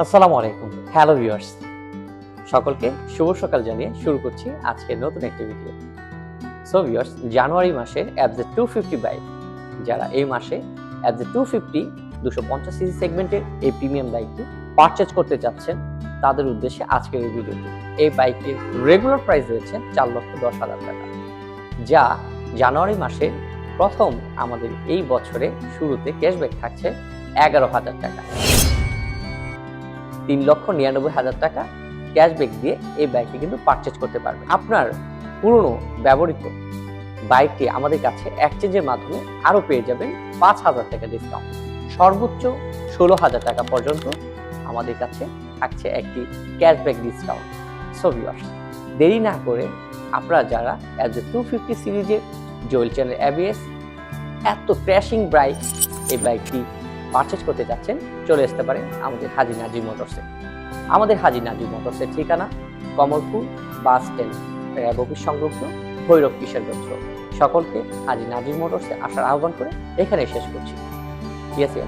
আসসালামু আলাইকুম। Hello viewers, সকলকে শুভ সকাল জানিয়ে শুরু করছি আজকের নতুন একটি ভিডিও। সো ভিউয়ার্স, জানুয়ারি মাসে FZ 250 বাইক যারা এই মাসে FZ 250 250 সিসি সেগমেন্টের এই প্রিমিয়াম বাইকটি পারচেজ করতে চাচ্ছেন, তাদের উদ্দেশ্যে আজকের এই ভিডিওটি। এই বাইকের রেগুলার প্রাইস রয়েছে 4,10,000 টাকা, যা জানুয়ারি মাসের প্রথম আমাদের এই বছরে শুরুতে ক্যাশব্যাক থাকছে 11,000 টাকা। 3,99,000 টাকা ক্যাশব্যাক দিয়ে এই বাইকটি কিন্তু পারচেজ করতে পারবেন। আপনার পুরনো ব্যবহৃত বাইকটি আমাদের কাছে এক্সচেঞ্জের মাধ্যমে আরও পেয়ে যাবেন 5,000 টাকা ডিসকাউন্ট। সর্বোচ্চ 16,000 টাকা পর্যন্ত আমাদের কাছে থাকছে একটি ক্যাশব্যাক ডিসকাউন্ট। সো ভিউয়ার্স, দেরি না করে আপনারা যারা FZ 250 সিরিজের জয়েল চ্যানেল ABS এত ক্র্যাশিং বাইক এই বাইকটি পারচেজ করতে যাচ্ছেন, চলে আসতে পারেন আমাদের হাজী নাজির মোটরসে। আমাদের হাজী নাজির মোটরসের ঠিকানা Kamalpur bus stand, RAB office সংলগ্ন ভৈরব কিশোরগঞ্জ রোড। সকলকে হাজী নাজির মোটরসে আসার আহ্বান করে এখানে শেষ করছি। ঠিক আছে।